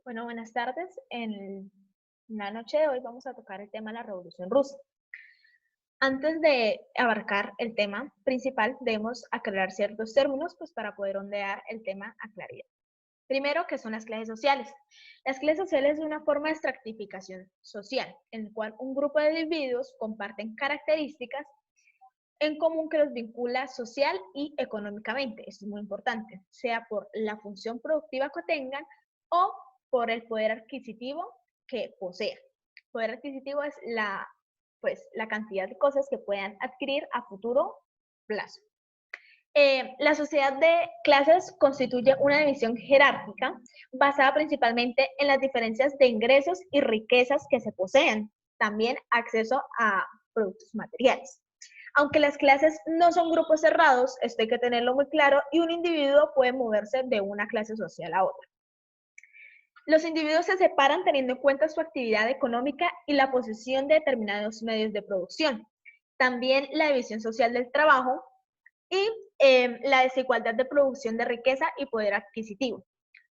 Bueno, buenas tardes. En la noche de hoy vamos a tocar el tema de la Revolución Rusa. Antes de abarcar el tema principal, debemos aclarar ciertos términos pues, para poder ondear el tema a claridad. Primero, ¿qué son las clases sociales? Las clases sociales es una forma de estratificación social, en la cual un grupo de individuos comparten características en común que los vincula social y económicamente. Esto es muy importante, sea por la función productiva que tengan o por el poder adquisitivo que posean. Poder adquisitivo es la cantidad de cosas que puedan adquirir a futuro plazo. La sociedad de clases constituye una división jerárquica basada principalmente en las diferencias de ingresos y riquezas que se poseen, también acceso a productos materiales. Aunque las clases no son grupos cerrados, esto hay que tenerlo muy claro, y un individuo puede moverse de una clase social a otra. Los individuos se separan teniendo en cuenta su actividad económica y la posesión de determinados medios de producción. También la división social del trabajo y la desigualdad de producción de riqueza y poder adquisitivo.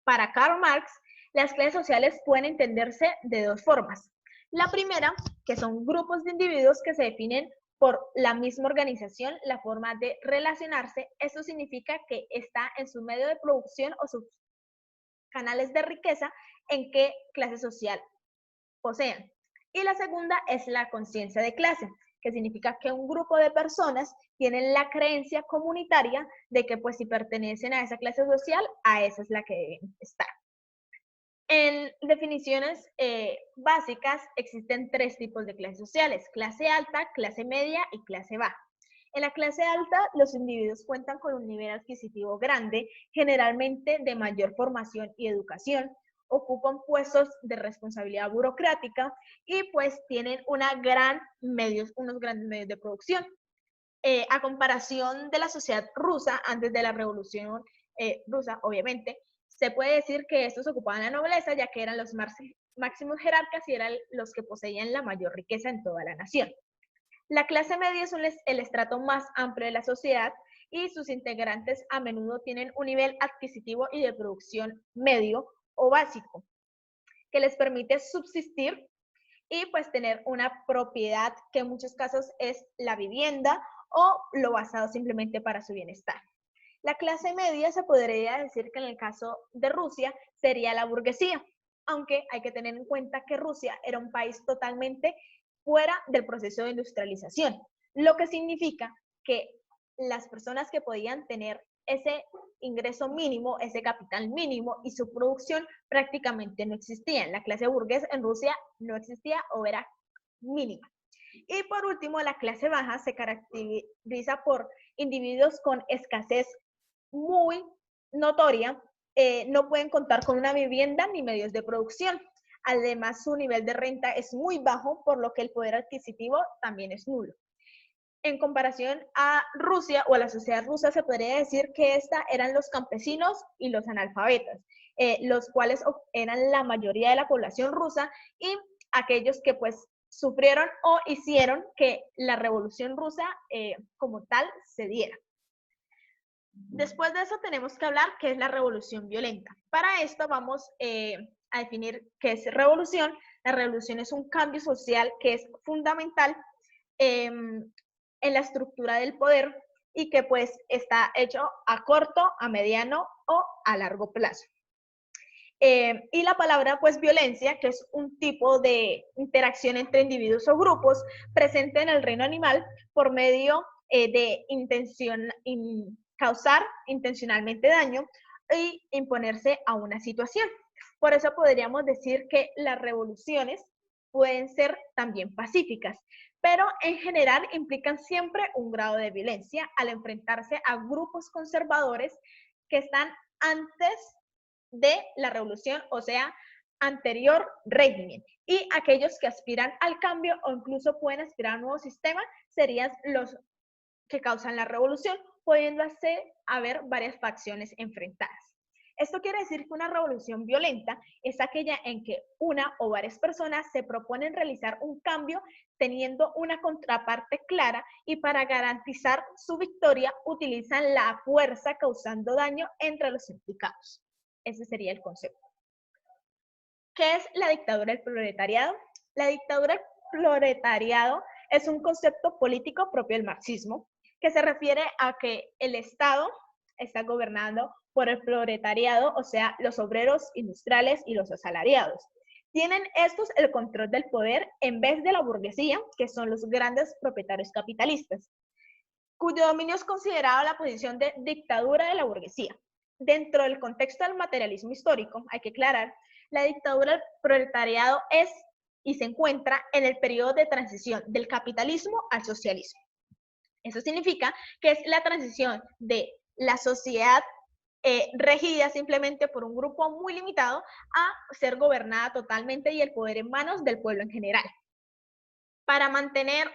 Para Karl Marx, las clases sociales pueden entenderse de dos formas. La primera, que son grupos de individuos que se definen por la misma organización, la forma de relacionarse. Esto significa que está en su medio de producción o sus canales de riqueza en qué clase social posean. Y la segunda es la conciencia de clase, que significa que un grupo de personas tienen la creencia comunitaria de que pues si pertenecen a esa clase social, a esa es la que deben estar. En definiciones básicas existen tres tipos de clases sociales: clase alta, clase media y clase baja. En la clase alta, los individuos cuentan con un nivel adquisitivo grande, generalmente de mayor formación y educación, ocupan puestos de responsabilidad burocrática y pues tienen unos grandes medios de producción. A comparación de la sociedad rusa antes de la revolución rusa, obviamente, se puede decir que estos ocupaban la nobleza, ya que eran los máximos jerarcas y eran los que poseían la mayor riqueza en toda la nación. La clase media es el estrato más amplio de la sociedad y sus integrantes a menudo tienen un nivel adquisitivo y de producción medio o básico, que les permite subsistir y pues tener una propiedad que en muchos casos es la vivienda o lo basado simplemente para su bienestar. La clase media se podría decir que en el caso de Rusia sería la burguesía, aunque hay que tener en cuenta que Rusia era un país totalmente fuera del proceso de industrialización, lo que significa que las personas que podían tener ese ingreso mínimo, ese capital mínimo y su producción prácticamente no existían. La clase burguesa en Rusia no existía o era mínima. Y por último, la clase baja se caracteriza por individuos con escasez muy notoria, no pueden contar con una vivienda ni medios de producción. Además, su nivel de renta es muy bajo, por lo que el poder adquisitivo también es nulo. En comparación a Rusia o a la sociedad rusa, se podría decir que esta eran los campesinos y los analfabetas, los cuales eran la mayoría de la población rusa y aquellos que pues sufrieron o hicieron que la revolución rusa como tal se diera. Después de eso tenemos que hablar qué es la revolución violenta. Para esto vamos a definir qué es revolución. La revolución es un cambio social que es fundamental en la estructura del poder y que pues está hecho a corto, a mediano o a largo plazo. Y la palabra pues violencia, que es un tipo de interacción entre individuos o grupos presente en el reino animal por medio de causar intencionalmente daño y imponerse a una situación. Por eso podríamos decir que las revoluciones pueden ser también pacíficas, pero en general implican siempre un grado de violencia al enfrentarse a grupos conservadores que están antes de la revolución, o sea, anterior régimen. Y aquellos que aspiran al cambio o incluso pueden aspirar a un nuevo sistema serían los que causan la revolución, pudiéndose haber varias facciones enfrentadas. Esto quiere decir que una revolución violenta es aquella en que una o varias personas se proponen realizar un cambio teniendo una contraparte clara y para garantizar su victoria utilizan la fuerza causando daño entre los implicados. Ese sería el concepto. ¿Qué es la dictadura del proletariado? La dictadura del proletariado es un concepto político propio del marxismo, que se refiere a que el Estado está gobernado por el proletariado, o sea, los obreros industriales y los asalariados. Tienen estos el control del poder en vez de la burguesía, que son los grandes propietarios capitalistas, cuyo dominio es considerado la posición de dictadura de la burguesía. Dentro del contexto del materialismo histórico, hay que aclarar, la dictadura del proletariado es y se encuentra en el periodo de transición del capitalismo al socialismo. Eso significa que es la transición de la sociedad regida simplemente por un grupo muy limitado a ser gobernada totalmente y el poder en manos del pueblo en general. Para mantener,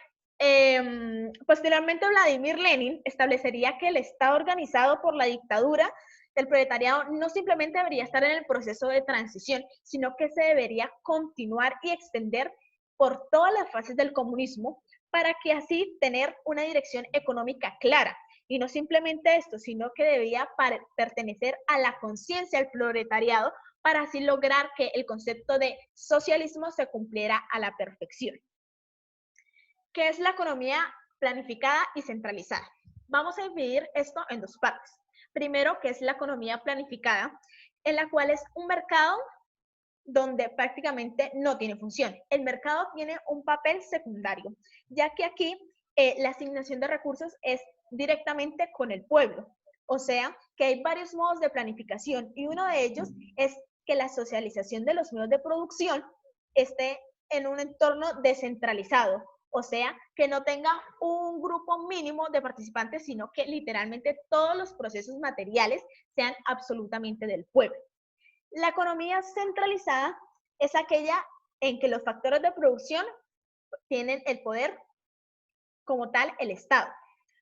posteriormente Vladimir Lenin establecería que el Estado organizado por la dictadura del proletariado no simplemente debería estar en el proceso de transición, sino que se debería continuar y extender por todas las fases del comunismo para que así tener una dirección económica clara. Y no simplemente esto, sino que debía pertenecer a la conciencia del proletariado para así lograr que el concepto de socialismo se cumpliera a la perfección. ¿Qué es la economía planificada y centralizada? Vamos a dividir esto en dos partes. Primero, ¿qué es la economía planificada? En la cual es un mercado donde prácticamente no tiene función. El mercado tiene un papel secundario, ya que aquí la asignación de recursos es directamente con el pueblo. O sea, que hay varios modos de planificación y uno de ellos es que la socialización de los medios de producción esté en un entorno descentralizado, o sea, que no tenga un grupo mínimo de participantes, sino que literalmente todos los procesos materiales sean absolutamente del pueblo. La economía centralizada es aquella en que los factores de producción tienen el poder como tal el Estado.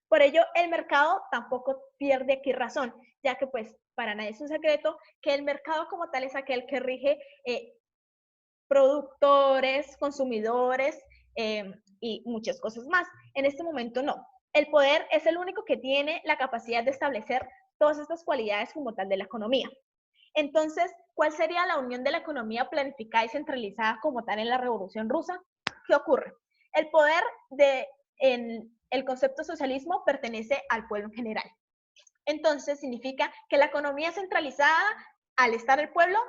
Por ello, el mercado tampoco pierde aquí razón, ya que pues para nadie es un secreto que el mercado como tal es aquel que rige productores, consumidores y muchas cosas más. En este momento no. El poder es el único que tiene la capacidad de establecer todas estas cualidades como tal de la economía. Entonces, ¿cuál sería la unión de la economía planificada y centralizada como tal en la Revolución Rusa? ¿Qué ocurre? El poder en el concepto socialismo pertenece al pueblo en general. Entonces, significa que la economía centralizada, al estar el pueblo,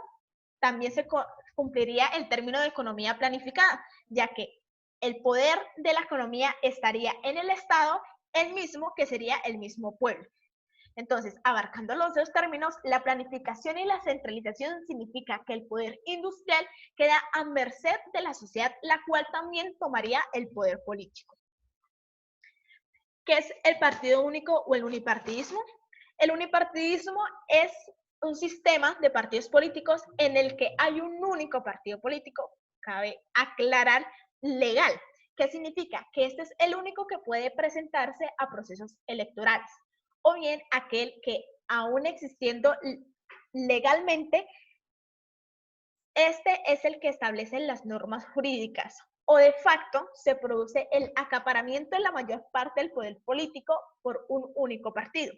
también se cumpliría el término de economía planificada, ya que el poder de la economía estaría en el Estado, el mismo que sería el mismo pueblo. Entonces, abarcando los dos términos, la planificación y la centralización significa que el poder industrial queda a merced de la sociedad, la cual también tomaría el poder político. ¿Qué es el partido único o el unipartidismo? El unipartidismo es un sistema de partidos políticos en el que hay un único partido político, cabe aclarar, legal. ¿Qué significa? Que este es el único que puede presentarse a procesos electorales, o bien aquel que aún existiendo legalmente, este es el que establece las normas jurídicas, o de facto se produce el acaparamiento de la mayor parte del poder político por un único partido.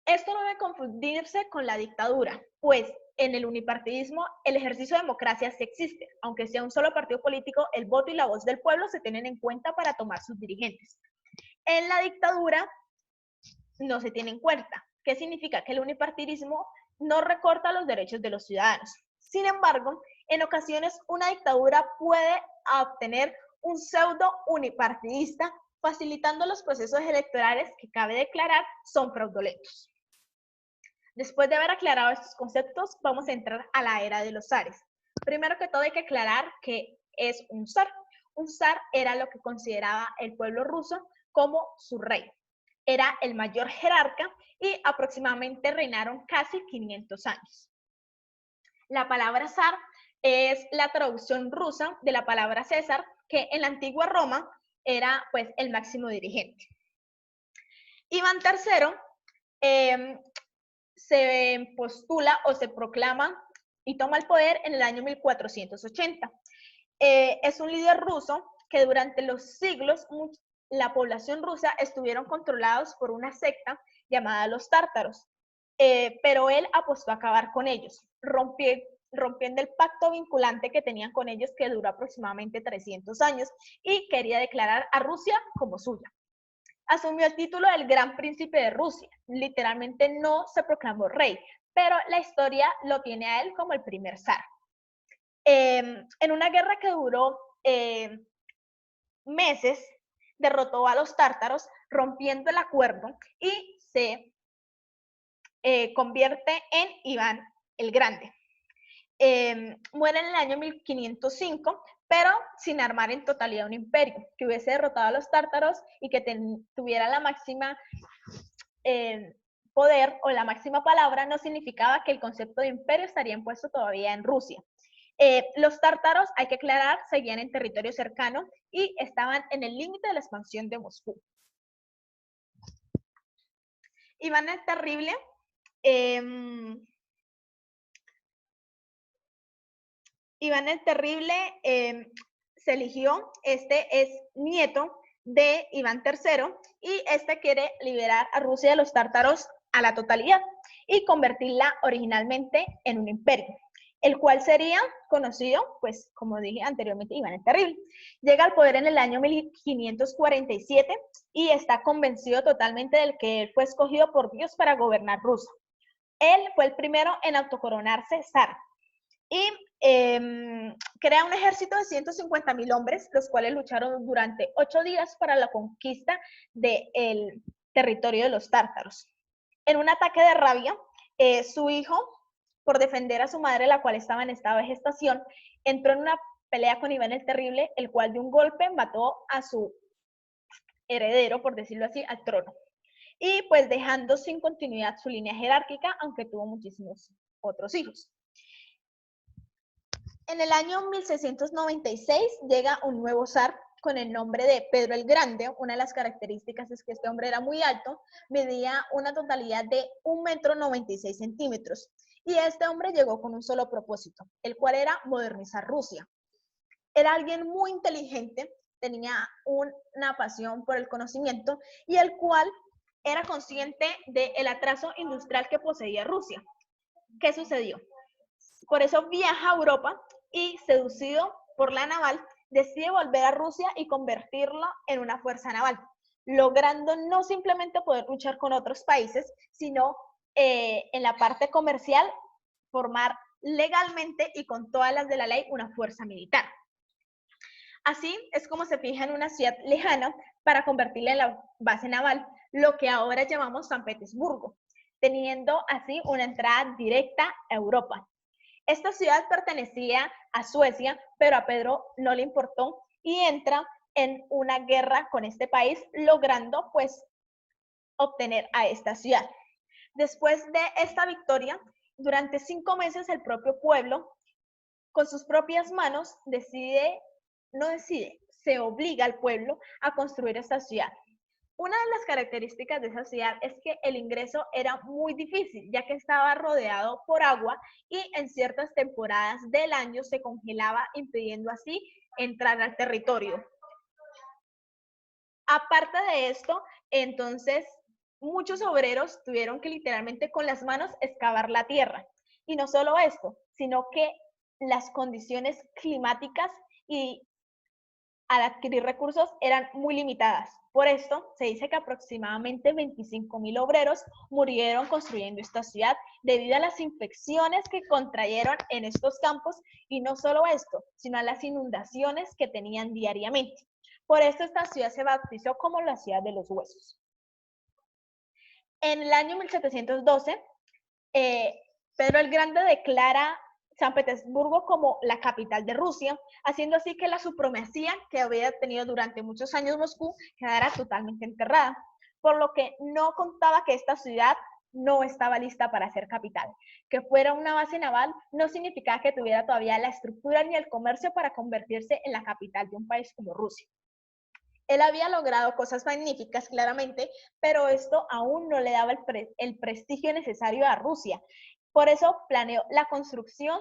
Esto no debe confundirse con la dictadura, pues en el unipartidismo el ejercicio de democracia sí existe, aunque sea un solo partido político, el voto y la voz del pueblo se tienen en cuenta para tomar sus dirigentes. En la dictadura no se tiene en cuenta. ¿Qué significa? Que el unipartidismo no recorta los derechos de los ciudadanos. Sin embargo, en ocasiones una dictadura puede obtener un pseudo unipartidista, facilitando los procesos electorales que, cabe declarar, son fraudulentos. Después de haber aclarado estos conceptos, vamos a entrar a la era de los zares. Primero que todo hay que aclarar qué es un zar. Un zar era lo que consideraba el pueblo ruso como su rey. Era el mayor jerarca y aproximadamente reinaron casi 500 años. La palabra zar es la traducción rusa de la palabra César, que en la antigua Roma era pues el máximo dirigente. Iván III se postula o se proclama y toma el poder en el año 1480. Es un líder ruso que durante los siglos la población rusa estuvieron controlados por una secta llamada los tártaros, pero él apostó a acabar con ellos, rompiendo el pacto vinculante que tenían con ellos, que duró aproximadamente 300 años, y quería declarar a Rusia como suya. Asumió el título del Gran Príncipe de Rusia. Literalmente no se proclamó rey, pero la historia lo tiene a él como el primer zar. En una guerra que duró meses, derrotó a los tártaros, rompiendo el acuerdo, y se convierte en Iván el Grande. Muere en el año 1505, pero sin armar en totalidad un imperio, que hubiese derrotado a los tártaros y que tuviera la máxima poder o la máxima palabra, no significaba que el concepto de imperio estaría impuesto todavía en Rusia. Los tártaros, hay que aclarar, seguían en territorio cercano y estaban en el límite de la expansión de Moscú. Iván el Terrible Iván el Terrible se eligió, este es nieto de Iván III, y este quiere liberar a Rusia de los tártaros a la totalidad y convertirla originalmente en un imperio, el cual sería conocido, pues como dije anteriormente, Iván el Terrible. Llega al poder en el año 1547 y está convencido totalmente de que él fue escogido por Dios para gobernar Rusia. Él fue el primero en autocoronarse zar y crea un ejército de 150.000 hombres, los cuales lucharon durante 8 días para la conquista del territorio de los tártaros. En un ataque de rabia, su hijo, por defender a su madre, la cual estaba en estado de gestación, entró en una pelea con Iván el Terrible, el cual de un golpe mató a su heredero, por decirlo así, al trono. Y pues dejando sin continuidad su línea jerárquica, aunque tuvo muchísimos otros hijos. En el año 1696 llega un nuevo zar con el nombre de Pedro el Grande. Una de las características es que este hombre era muy alto, medía una totalidad de 1,96 m. Y este hombre llegó con un solo propósito, el cual era modernizar Rusia. Era alguien muy inteligente, tenía una pasión por el conocimiento y el cual era consciente del atraso industrial que poseía Rusia. ¿Qué sucedió? Por eso viaja a Europa y, seducido por la naval, decide volver a Rusia y convertirlo en una fuerza naval, logrando no simplemente poder luchar con otros países, sino en la parte comercial formar legalmente y con todas las de la ley una fuerza militar. Así es como se fija en una ciudad lejana para convertirla en la base naval, lo que ahora llamamos San Petersburgo, teniendo así una entrada directa a Europa. Esta ciudad pertenecía a Suecia, pero a Pedro no le importó y entra en una guerra con este país, logrando pues obtener a esta ciudad. Después de esta victoria, durante 5 meses el propio pueblo, con sus propias manos, se obliga al pueblo a construir esta ciudad. Una de las características de esa ciudad es que el ingreso era muy difícil, ya que estaba rodeado por agua y en ciertas temporadas del año se congelaba, impidiendo así entrar al territorio. Aparte de esto, entonces, muchos obreros tuvieron que literalmente con las manos excavar la tierra. Y no solo esto, sino que las condiciones climáticas y al adquirir recursos eran muy limitadas. Por esto, se dice que aproximadamente 25.000 obreros murieron construyendo esta ciudad debido a las infecciones que contrayeron en estos campos, y no solo esto, sino a las inundaciones que tenían diariamente. Por esto esta ciudad se bautizó como la ciudad de los huesos. En el año 1712, Pedro el Grande declara San Petersburgo como la capital de Rusia, haciendo así que la supremacía que había tenido durante muchos años Moscú quedara totalmente enterrada, por lo que no contaba que esta ciudad no estaba lista para ser capital. Que fuera una base naval no significaba que tuviera todavía la estructura ni el comercio para convertirse en la capital de un país como Rusia. Él había logrado cosas magníficas, claramente, pero esto aún no le daba el prestigio necesario a Rusia. Por eso planeó la construcción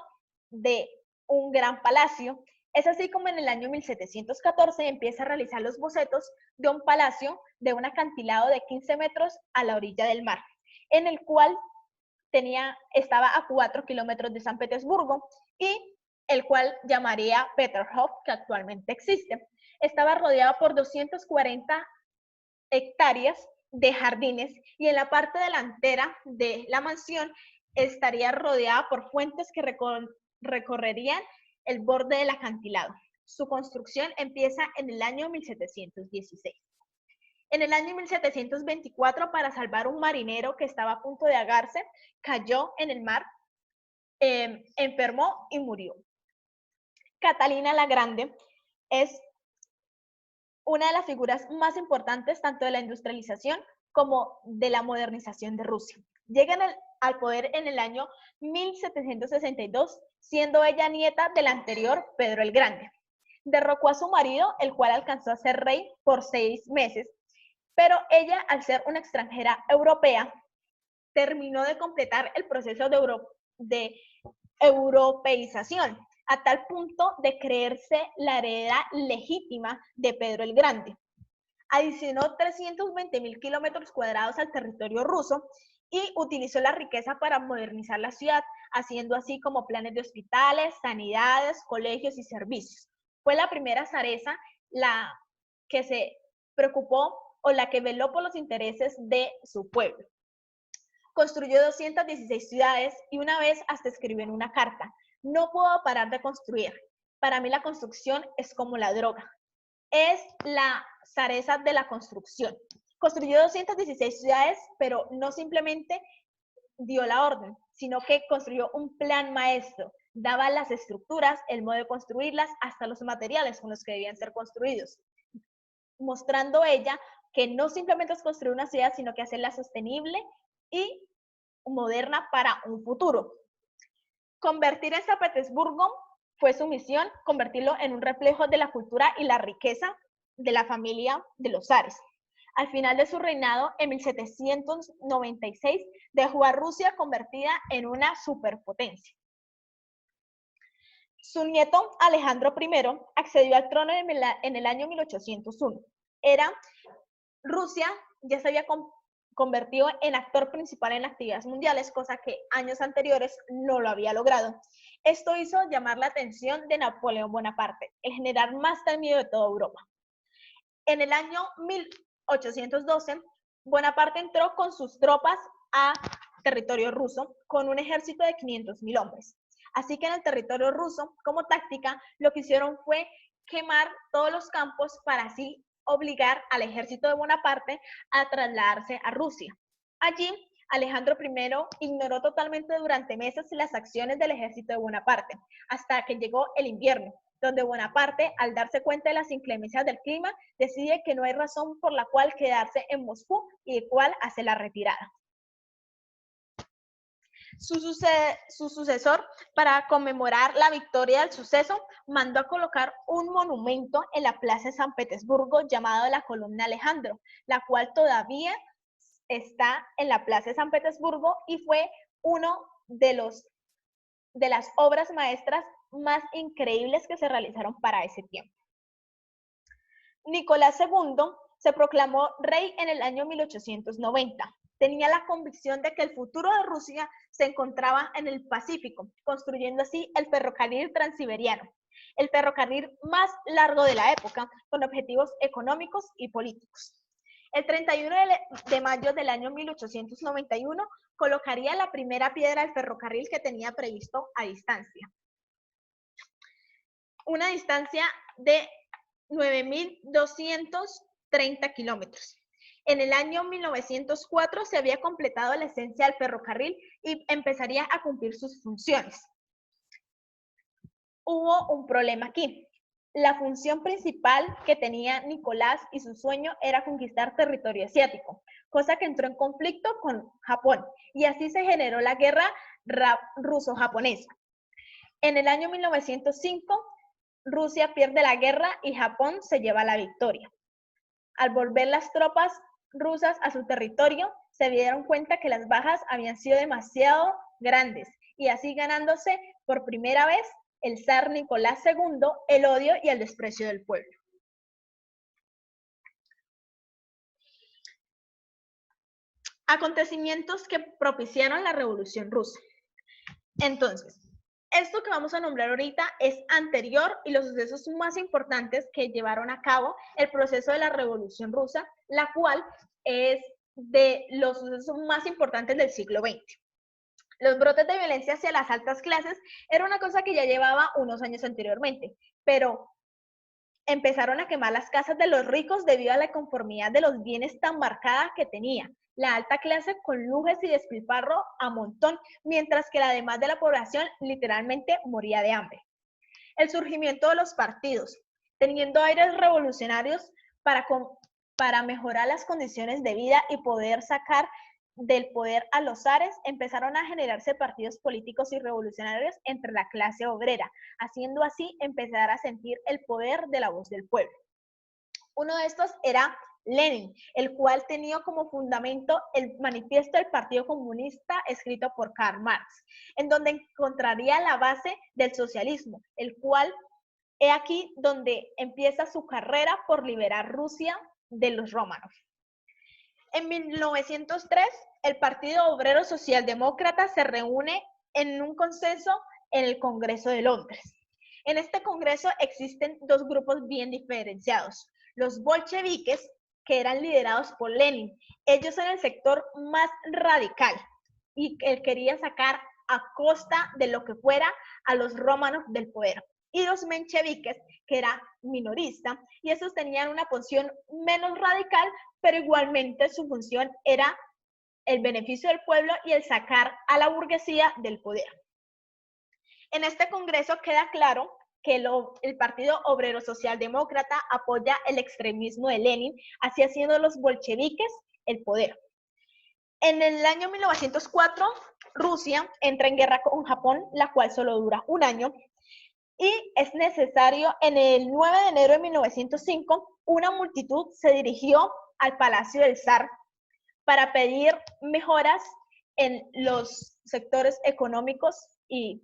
de un gran palacio. Es así como en el año 1714 empieza a realizar los bocetos de un palacio de un acantilado de 15 metros a la orilla del mar, en el cual estaba a 4 kilómetros de San Petersburgo y el cual llamaría Peterhof, que actualmente existe. Estaba rodeado por 240 hectáreas de jardines y en la parte delantera de la mansión estaría rodeada por fuentes que recorrerían el borde del acantilado. Su construcción empieza en el año 1716. En el año 1724, para salvar un marinero que estaba a punto de ahogarse, cayó en el mar, enfermó y murió. Catalina la Grande es una de las figuras más importantes tanto de la industrialización como de la modernización de Rusia. Llega al poder en el año 1762, siendo ella nieta del anterior Pedro el Grande. Derrocó a su marido, el cual alcanzó a ser rey por 6 meses, pero ella, al ser una extranjera europea, terminó de completar el proceso de europeización, a tal punto de creerse la heredera legítima de Pedro el Grande. Adicionó 320.000 kilómetros cuadrados al territorio ruso y utilizó la riqueza para modernizar la ciudad, haciendo así como planes de hospitales, sanidades, colegios y servicios. Fue la primera zaresa la que se preocupó o la que veló por los intereses de su pueblo. Construyó 216 ciudades y una vez hasta escribió en una carta: no puedo parar de construir. Para mí la construcción es como la droga. Es la zaresa de la construcción. Construyó 216 ciudades, pero no simplemente dio la orden, sino que construyó un plan maestro. Daba las estructuras, el modo de construirlas, hasta los materiales con los que debían ser construidos, mostrando ella que no simplemente es construir una ciudad, sino que hacerla sostenible y moderna para un futuro. Convertir a San Petersburgo fue su misión, convertirlo en un reflejo de la cultura y la riqueza de la familia de los zares. Al final de su reinado, en 1796, dejó a Rusia convertida en una superpotencia. Su nieto, Alejandro I, accedió al trono en el año 1801. Rusia ya se había convertido en actor principal en actividades mundiales, cosa que años anteriores no lo había logrado. Esto hizo llamar la atención de Napoleón Bonaparte, el general más temido de toda Europa. En el año 1812, Bonaparte entró con sus tropas a territorio ruso con un ejército de 500.000 hombres. Así que en el territorio ruso, como táctica, lo que hicieron fue quemar todos los campos para así obligar al ejército de Bonaparte a trasladarse a Rusia. Allí, Alejandro I ignoró totalmente durante meses las acciones del ejército de Bonaparte, hasta que llegó el invierno, donde Bonaparte, al darse cuenta de las inclemencias del clima, decide que no hay razón por la cual quedarse en Moscú y de cual hace la retirada. Su sucesor, para conmemorar la victoria del suceso, mandó a colocar un monumento en la plaza de San Petersburgo llamado la Columna Alejandro, la cual todavía está en la plaza de San Petersburgo y fue uno de las obras maestras más increíbles que se realizaron para ese tiempo. Nicolás II se proclamó rey en el año 1890. Tenía la convicción de que el futuro de Rusia se encontraba en el Pacífico, construyendo así el ferrocarril transiberiano, el ferrocarril más largo de la época, con objetivos económicos y políticos. El 31 de mayo del año 1891 colocaría la primera piedra del ferrocarril que tenía previsto a distancia. Una distancia de 9.230 kilómetros. En el año 1904 se había completado la esencia del ferrocarril y empezaría a cumplir sus funciones. Hubo un problema aquí. La función principal que tenía Nicolás y su sueño era conquistar territorio asiático, cosa que entró en conflicto con Japón, y así se generó la guerra ruso-japonesa. En el año 1905, Rusia pierde la guerra y Japón se lleva la victoria. Al volver las tropas rusas a su territorio, se dieron cuenta que las bajas habían sido demasiado grandes y así ganándose por primera vez el zar Nicolás II el odio y el desprecio del pueblo. Acontecimientos que propiciaron la Revolución Rusa. Entonces, esto que vamos a nombrar ahorita es anterior y los sucesos más importantes que llevaron a cabo el proceso de la Revolución Rusa, la cual es de los sucesos más importantes del siglo XX. Los brotes de violencia hacia las altas clases era una cosa que ya llevaba unos años anteriormente, pero empezaron a quemar las casas de los ricos debido a la conformidad de los bienes tan marcada que tenía la alta clase con lujos y despilfarro a montón, mientras que la demás de la población literalmente moría de hambre. El surgimiento de los partidos, teniendo aires revolucionarios para mejorar las condiciones de vida y poder sacar del poder a los zares, empezaron a generarse partidos políticos y revolucionarios entre la clase obrera, haciendo así empezar a sentir el poder de la voz del pueblo. Uno de estos era Lenin, el cual tenía como fundamento el manifiesto del Partido Comunista escrito por Karl Marx, en donde encontraría la base del socialismo, el cual es aquí donde empieza su carrera por liberar Rusia de los Romanov. En 1903, el Partido Obrero Socialdemócrata se reúne en un consenso en el Congreso de Londres. En este congreso existen dos grupos bien diferenciados. Los bolcheviques, que eran liderados por Lenin. Ellos eran el sector más radical y él quería sacar a costa de lo que fuera a los Romanov del poder. Y los mencheviques, que era minorista, y esos tenían una posición menos radical, pero igualmente su función era el beneficio del pueblo y el sacar a la burguesía del poder. En este congreso queda claro que el Partido Obrero Socialdemócrata apoya el extremismo de Lenin, así haciendo los bolcheviques el poder. En el año 1904, Rusia entra en guerra con Japón, la cual solo dura un año, y es necesario, en el 9 de enero de 1905, una multitud se dirigió al Palacio del Zar para pedir mejoras en los sectores económicos y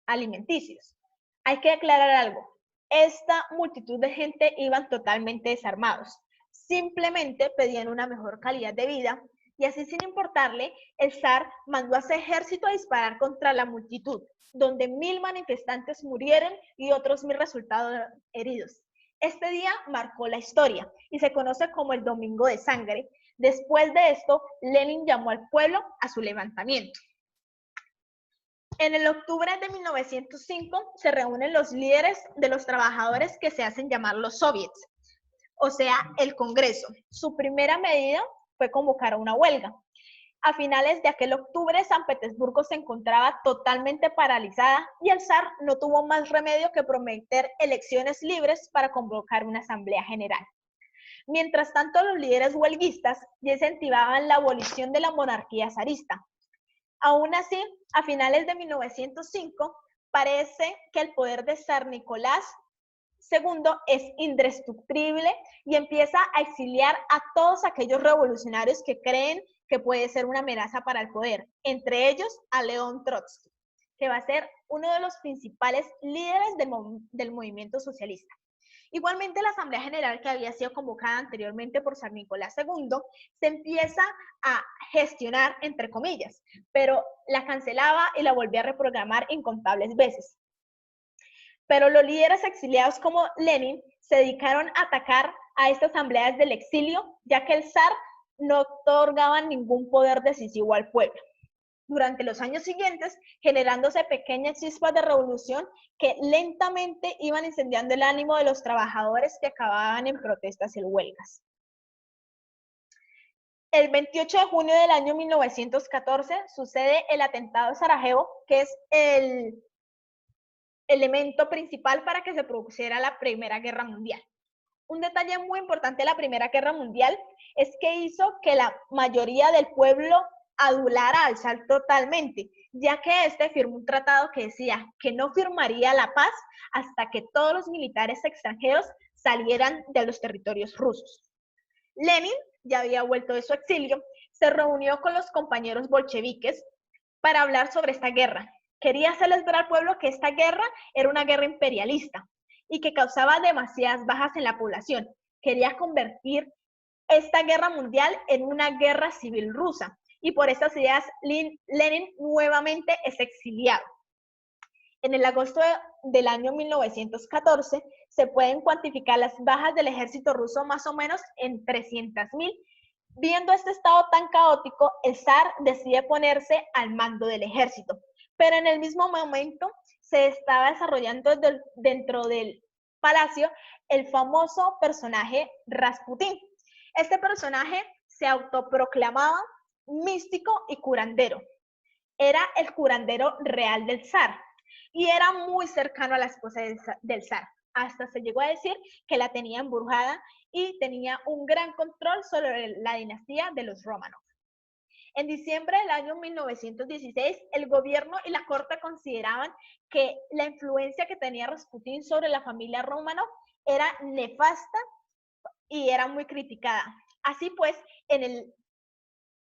alimenticios. Hay que aclarar algo, esta multitud de gente iban totalmente desarmados, simplemente pedían una mejor calidad de vida y así sin importarle, el zar mandó a su ejército a disparar contra la multitud, donde 1000 manifestantes murieron y otros 1000 resultaron heridos. Este día marcó la historia y se conoce como el Domingo de Sangre. Después de esto, Lenin llamó al pueblo a su levantamiento. En el octubre de 1905 se reúnen los líderes de los trabajadores que se hacen llamar los soviets, o sea, el Congreso. Su primera medida fue convocar una huelga. A finales de aquel octubre, San Petersburgo se encontraba totalmente paralizada y el zar no tuvo más remedio que prometer elecciones libres para convocar una asamblea general. Mientras tanto, los líderes huelguistas ya incentivaban la abolición de la monarquía zarista. Aún así, a finales de 1905, parece que el poder de Zar Nicolás II es indestructible y empieza a exiliar a todos aquellos revolucionarios que creen que puede ser una amenaza para el poder, entre ellos a León Trotsky, que va a ser uno de los principales líderes del movimiento socialista. Igualmente, la Asamblea General que había sido convocada anteriormente por San Nicolás II se empieza a gestionar, entre comillas, pero la cancelaba y la volvía a reprogramar incontables veces. Pero los líderes exiliados como Lenin se dedicaron a atacar a estas asambleas del exilio, ya que el zar no otorgaba ningún poder decisivo al pueblo. Durante los años siguientes, generándose pequeñas chispas de revolución que lentamente iban incendiando el ánimo de los trabajadores que acababan en protestas y huelgas. El 28 de junio del año 1914 sucede el atentado de Sarajevo, que es el elemento principal para que se produciera la Primera Guerra Mundial. Un detalle muy importante de la Primera Guerra Mundial es que hizo que la mayoría del pueblo adulara al zar totalmente, ya que este firmó un tratado que decía que no firmaría la paz hasta que todos los militares extranjeros salieran de los territorios rusos. Lenin ya había vuelto de su exilio, se reunió con los compañeros bolcheviques para hablar sobre esta guerra. Quería hacerles ver al pueblo que esta guerra era una guerra imperialista y que causaba demasiadas bajas en la población. Quería convertir esta guerra mundial en una guerra civil rusa. Y por estas ideas, Lenin nuevamente es exiliado. En el agosto del año 1914 se pueden cuantificar las bajas del ejército ruso más o menos en 300.000. Viendo este estado tan caótico, el zar decide ponerse al mando del ejército, pero en el mismo momento se estaba desarrollando dentro del palacio el famoso personaje Rasputín. Este personaje se autoproclamaba místico y curandero. Era el curandero real del zar y era muy cercano a la esposa del zar. Hasta se llegó a decir que la tenía embrujada y tenía un gran control sobre la dinastía de los Romanov. En diciembre del año 1916, el gobierno y la corte consideraban que la influencia que tenía Rasputín sobre la familia Romanov era nefasta y era muy criticada. Así pues, en el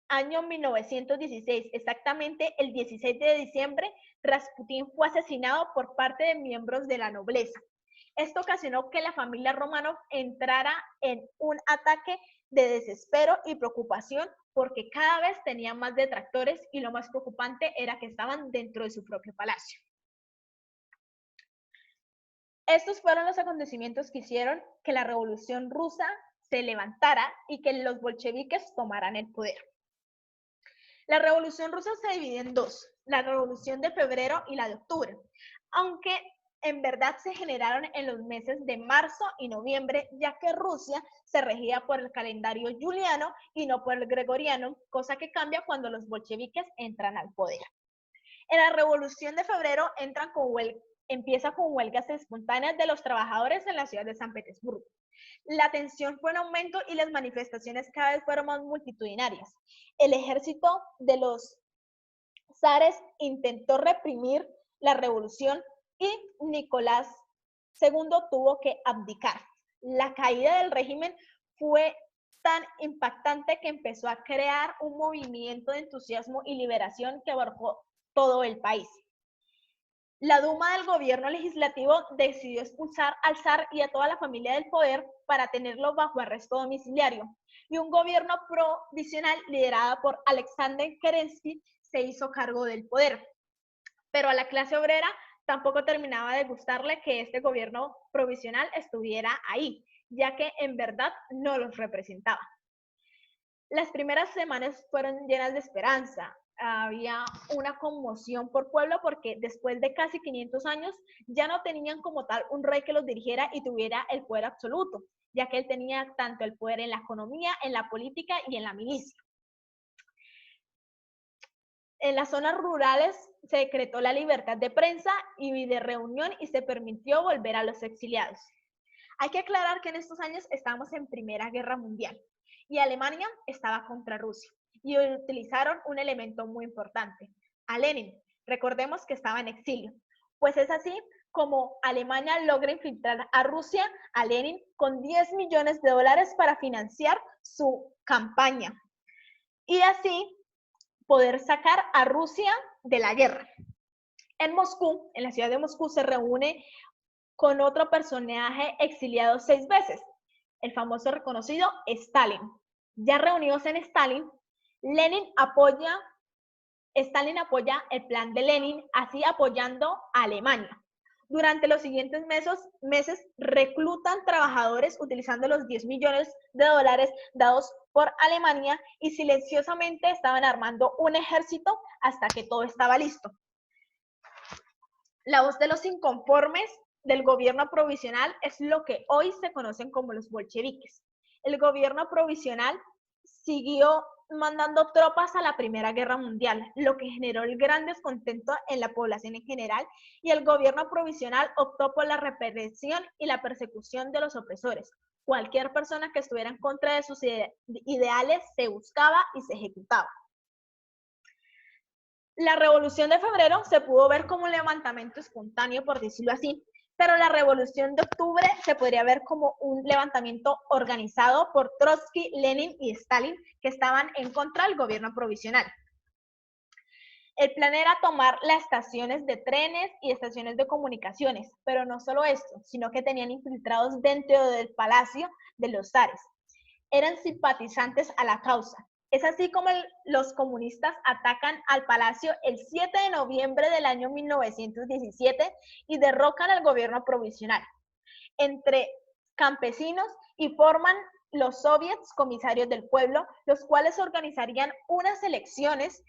año 1916, exactamente el 16 de diciembre, Rasputín fue asesinado por parte de miembros de la nobleza. Esto ocasionó que la familia Romanov entrara en un ataque de desespero y preocupación porque cada vez tenían más detractores y lo más preocupante era que estaban dentro de su propio palacio. Estos fueron los acontecimientos que hicieron que la Revolución Rusa se levantara y que los bolcheviques tomaran el poder. La Revolución Rusa se divide en dos, la Revolución de Febrero y la de Octubre, aunque en verdad se generaron en los meses de marzo y noviembre, ya que Rusia se regía por el calendario juliano y no por el gregoriano, cosa que cambia cuando los bolcheviques entran al poder. En la Revolución de Febrero empieza con huelgas espontáneas de los trabajadores en la ciudad de San Petersburgo. La tensión fue en aumento y las manifestaciones cada vez fueron más multitudinarias. El ejército de los zares intentó reprimir la revolución y Nicolás II tuvo que abdicar. La caída del régimen fue tan impactante que empezó a crear un movimiento de entusiasmo y liberación que abarcó todo el país. La Duma del gobierno legislativo decidió expulsar al zar y a toda la familia del poder para tenerlo bajo arresto domiciliario. Y un gobierno provisional liderado por Alexander Kerensky se hizo cargo del poder. Pero a la clase obrera tampoco terminaba de gustarle que este gobierno provisional estuviera ahí, ya que en verdad no los representaba. Las primeras semanas fueron llenas de esperanza. Había una conmoción por pueblo porque después de casi 500 años ya no tenían como tal un rey que los dirigiera y tuviera el poder absoluto, ya que él tenía tanto el poder en la economía, en la política y en la milicia. En las zonas rurales se decretó la libertad de prensa y de reunión y se permitió volver a los exiliados. Hay que aclarar que en estos años estábamos en Primera Guerra Mundial y Alemania estaba contra Rusia y utilizaron un elemento muy importante, a Lenin. Recordemos que estaba en exilio. Pues es así como Alemania logra infiltrar a Rusia, a Lenin, con $10 millones para financiar su campaña y así poder sacar a Rusia de la guerra. En Moscú, en la ciudad de Moscú, se reúne con otro personaje exiliado 6 veces, el famoso reconocido Stalin. Ya reunidos en Stalin, Stalin apoya el plan de Lenin, así apoyando a Alemania. Durante los siguientes meses reclutan trabajadores utilizando los $10 millones dados por Alemania y silenciosamente estaban armando un ejército hasta que todo estaba listo. La voz de los inconformes del gobierno provisional es lo que hoy se conocen como los bolcheviques. El gobierno provisional siguió mandando tropas a la Primera Guerra Mundial, lo que generó el gran descontento en la población en general, y el gobierno provisional optó por la represión y la persecución de los opresores. Cualquier persona que estuviera en contra de sus ideales se buscaba y se ejecutaba. La Revolución de Febrero se pudo ver como un levantamiento espontáneo, por decirlo así, pero la Revolución de Octubre se podría ver como un levantamiento organizado por Trotsky, Lenin y Stalin, que estaban en contra del gobierno provisional. El plan era tomar las estaciones de trenes y estaciones de comunicaciones, pero no solo esto, sino que tenían infiltrados dentro del palacio de los zares. eran simpatizantes a la causa. Es así como los comunistas atacan al palacio el 7 de noviembre del año 1917 y derrocan al gobierno provisional entre campesinos y forman los soviets comisarios del pueblo, los cuales organizarían unas elecciones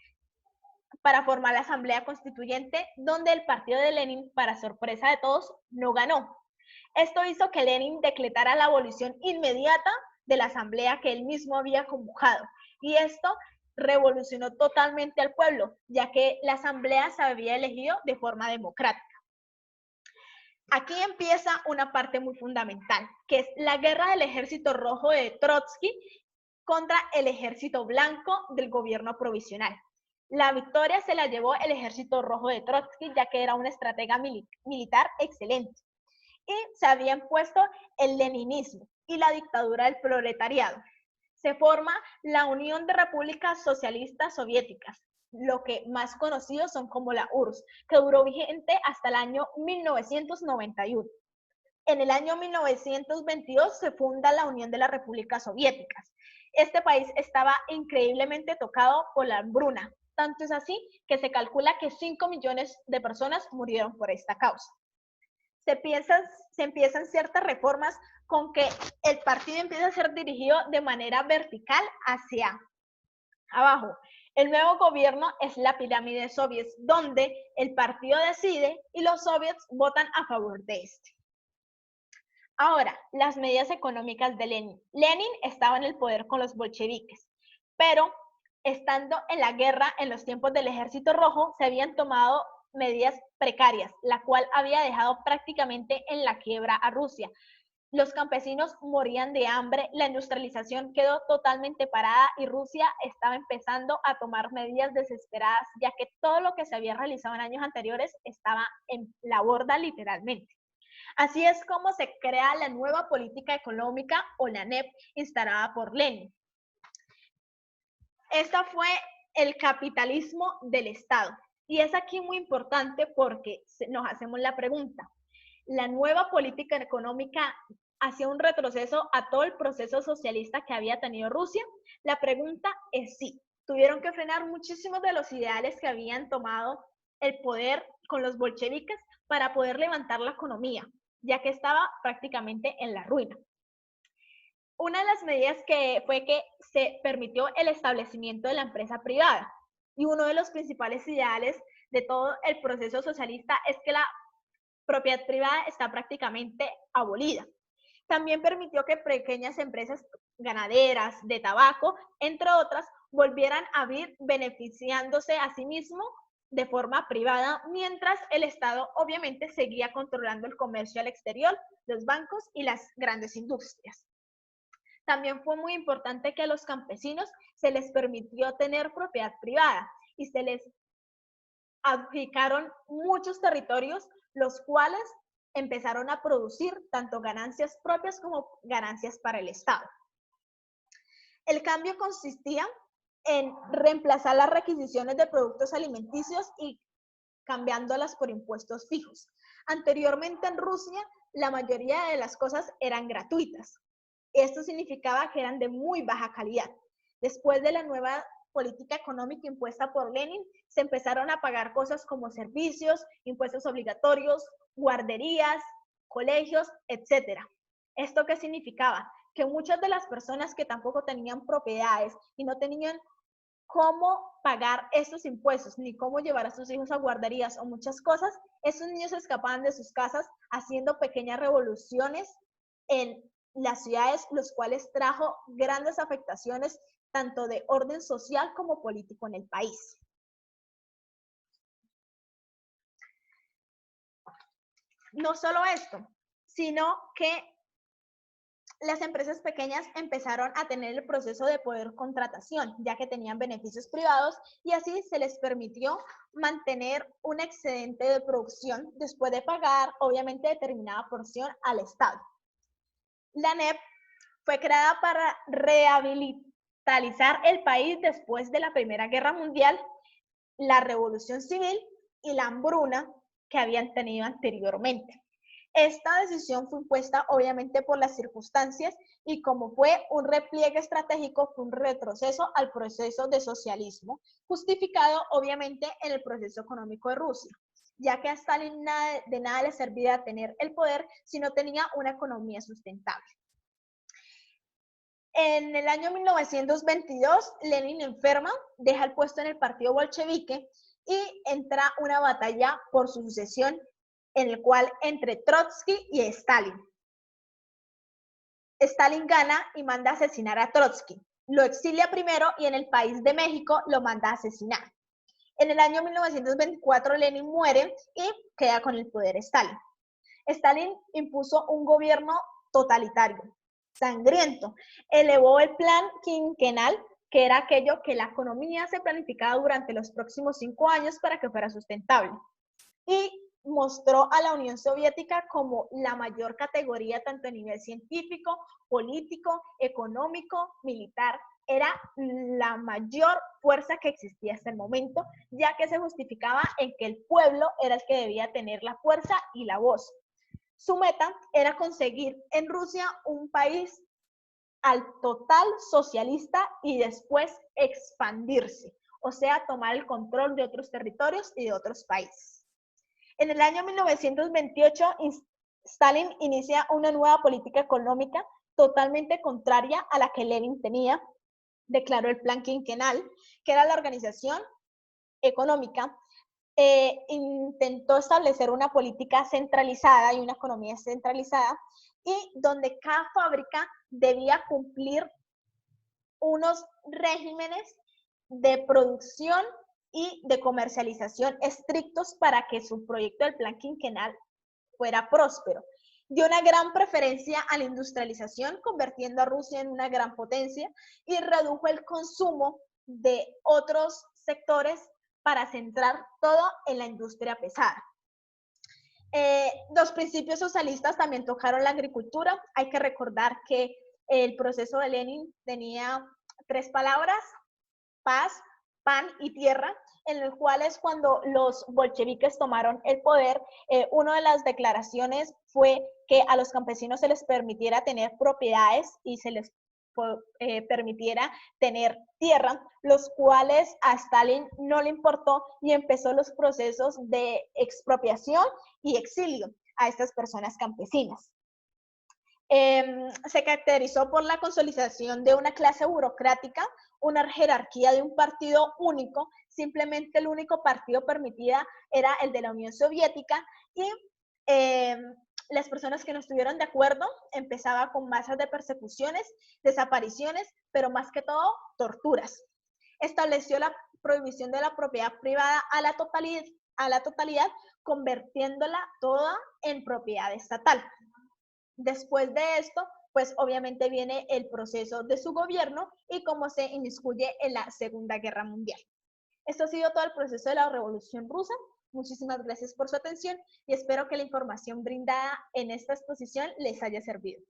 para formar la Asamblea Constituyente, donde el partido de Lenin, para sorpresa de todos, no ganó. Esto hizo que Lenin decretara la abolición inmediata de la Asamblea que él mismo había convocado. Y esto revolucionó totalmente al pueblo, ya que la Asamblea se había elegido de forma democrática. Aquí empieza una parte muy fundamental, que es la guerra del Ejército Rojo de Trotsky contra el Ejército Blanco del gobierno provisional. La victoria se la llevó el Ejército Rojo de Trotsky, ya que era una estratega militar excelente. Y se había impuesto el leninismo y la dictadura del proletariado. Se forma la Unión de Repúblicas Socialistas Soviéticas, lo que más conocidos son como la URSS, que duró vigente hasta el año 1991. En el año 1922 se funda la Unión de las Repúblicas Soviéticas. Este país estaba increíblemente tocado por la hambruna. Tanto es así que se calcula que 5 millones de personas murieron por esta causa. Se empiezan ciertas reformas con que el partido empieza a ser dirigido de manera vertical hacia abajo. El nuevo gobierno es la pirámide de soviets, donde el partido decide y los soviets votan a favor de este. Ahora, las medidas económicas de Lenin. Lenin estaba en el poder con los bolcheviques, pero estando en la guerra en los tiempos del Ejército Rojo, se habían tomado medidas precarias, la cual había dejado prácticamente en la quiebra a Rusia. Los campesinos morían de hambre, la industrialización quedó totalmente parada y Rusia estaba empezando a tomar medidas desesperadas, ya que todo lo que se había realizado en años anteriores estaba en la borda literalmente. Así es como se crea la nueva política económica o la NEP instalada por Lenin. Esta fue el capitalismo del Estado. Y es aquí muy importante porque nos hacemos la pregunta, ¿la nueva política económica hacía un retroceso a todo el proceso socialista que había tenido Rusia? La pregunta es sí. Tuvieron que frenar muchísimos de los ideales que habían tomado el poder con los bolcheviques para poder levantar la economía, ya que estaba prácticamente en la ruina. Una de las medidas fue que se permitió el establecimiento de la empresa privada. Y uno de los principales ideales de todo el proceso socialista es que la propiedad privada está prácticamente abolida. También permitió que pequeñas empresas ganaderas, de tabaco, entre otras, volvieran a abrir beneficiándose a sí mismo de forma privada, mientras el Estado obviamente seguía controlando el comercio al exterior, los bancos y las grandes industrias. También fue muy importante que a los campesinos se les permitió tener propiedad privada y se les adjudicaron muchos territorios, los cuales empezaron a producir tanto ganancias propias como ganancias para el Estado. El cambio consistía en reemplazar las requisiciones de productos alimenticios y cambiándolas por impuestos fijos. Anteriormente en Rusia, la mayoría de las cosas eran gratuitas. Esto significaba que eran de muy baja calidad. Después de la nueva política económica impuesta por Lenin, se empezaron a pagar cosas como servicios, impuestos obligatorios, guarderías, colegios, etc. ¿Esto qué significaba? Que muchas de las personas que tampoco tenían propiedades y no tenían cómo pagar estos impuestos, ni cómo llevar a sus hijos a guarderías o muchas cosas, esos niños escapaban de sus casas haciendo pequeñas revoluciones en las ciudades, los cuales trajo grandes afectaciones tanto de orden social como político en el país. No solo esto, sino que las empresas pequeñas empezaron a tener el proceso de poder contratación, ya que tenían beneficios privados y así se les permitió mantener un excedente de producción después de pagar, obviamente, determinada porción al Estado. La NEP fue creada para rehabilitar el país después de la Primera Guerra Mundial, la Revolución Civil y la hambruna que habían tenido anteriormente. Esta decisión fue impuesta obviamente por las circunstancias y como fue un repliegue estratégico, fue un retroceso al proceso de socialismo, justificado obviamente en el proceso económico de Rusia, ya que a Stalin de nada le servía tener el poder si no tenía una economía sustentable. En el año 1922, Lenin enferma, deja el puesto en el partido bolchevique y entra una batalla por su sucesión en el cual entre Trotsky y Stalin. Stalin gana y manda a asesinar a Trotsky. Lo exilia primero y en el país de México lo manda a asesinar. En el año 1924 Lenin muere y queda con el poder Stalin. Stalin impuso un gobierno totalitario, sangriento. Elevó el plan quinquenal, que era aquello que la economía se planificaba durante los próximos 5 años para que fuera sustentable. Y mostró a la Unión Soviética como la mayor categoría tanto a nivel científico, político, económico, militar. Era la mayor fuerza que existía hasta el momento, ya que se justificaba en que el pueblo era el que debía tener la fuerza y la voz. Su meta era conseguir en Rusia un país al total socialista y después expandirse, o sea, tomar el control de otros territorios y de otros países. En el año 1928, Stalin inicia una nueva política económica totalmente contraria a la que Lenin tenía. Declaró el Plan Quinquenal, que era la organización económica. Intentó establecer una política centralizada y una economía centralizada, y donde cada fábrica debía cumplir unos regímenes de producción y de comercialización estrictos para que su proyecto del plan quinquenal fuera próspero. Dio una gran preferencia a la industrialización, convirtiendo a Rusia en una gran potencia, y redujo el consumo de otros sectores para centrar todo en la industria pesada. Los principios socialistas también tocaron la agricultura. Hay que recordar que el proceso de Lenin tenía 3 palabras: paz, pan y tierra, en los cuales cuando los bolcheviques tomaron el poder, una de las declaraciones fue que a los campesinos se les permitiera tener propiedades y se les permitiera tener tierra, los cuales a Stalin no le importó y empezó los procesos de expropiación y exilio a estas personas campesinas. Se caracterizó por la consolidación de una clase burocrática, una jerarquía de un partido único. Simplemente el único partido permitido era el de la Unión Soviética, y las personas que no estuvieron de acuerdo empezaba con masas de persecuciones, desapariciones, pero más que todo torturas. Estableció la prohibición de la propiedad privada a la totalidad, convirtiéndola toda en propiedad estatal. Después de esto, pues obviamente viene el proceso de su gobierno y cómo se inmiscuye en la Segunda Guerra Mundial. Esto ha sido todo el proceso de la Revolución Rusa. Muchísimas gracias por su atención y espero que la información brindada en esta exposición les haya servido.